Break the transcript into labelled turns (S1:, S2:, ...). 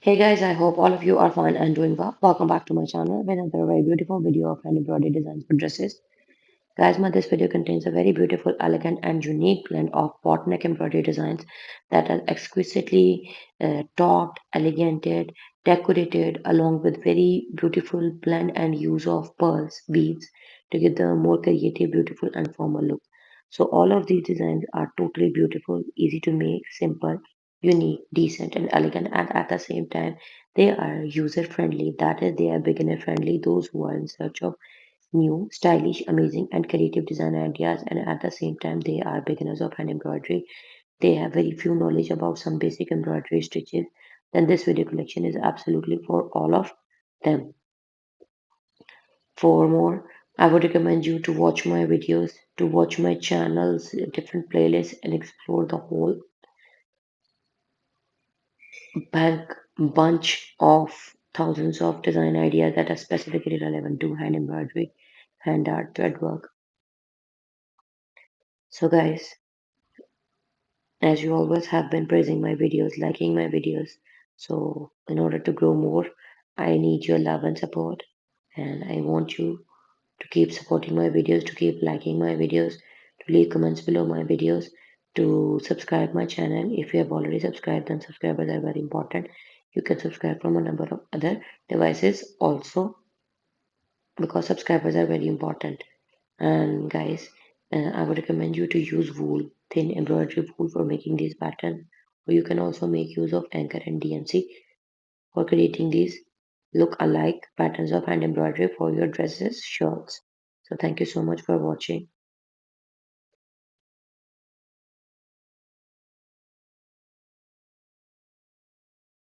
S1: Hey guys, I hope all of you are fine and doing well. Welcome back to my channel with another very beautiful video of hand embroidery designs for dresses. Guys, this video contains a very beautiful, elegant and unique blend of Boatneck embroidery designs that are exquisitely taut, eleganted, decorated along with very beautiful blend and use of pearls, beads to give them a more creative, beautiful and formal look. So all of these designs are totally beautiful, easy to make, simple, unique, decent and elegant, and at the same time they are user friendly. That is, they are beginner friendly. Those who are in search of new, stylish, amazing, and creative design ideas, and at the same time, they are beginners of hand embroidery. They have very few knowledge about some basic embroidery stitches. Then this video collection is absolutely for all of them. For more, I would recommend you to watch my videos, to watch my channels, different playlists, and explore the whole bank bunch of thousands of design ideas that are specifically relevant to hand embroidery, hand art, thread work. So, guys, as you always have been praising my videos, liking my videos. So, in order to grow more, I need your love and support. And I want you to keep supporting my videos, to keep liking my videos, to leave comments below my videos, to subscribe my channel. If you have already subscribed, then subscribers are very important. You can subscribe from a number of other devices also because subscribers are very important. And guys, I would recommend you to use wool, thin embroidery wool for making these patterns. Or you can also make use of anchor and DMC for creating these look-alike patterns of hand embroidery for your dresses, shirts. So thank you so much for watching.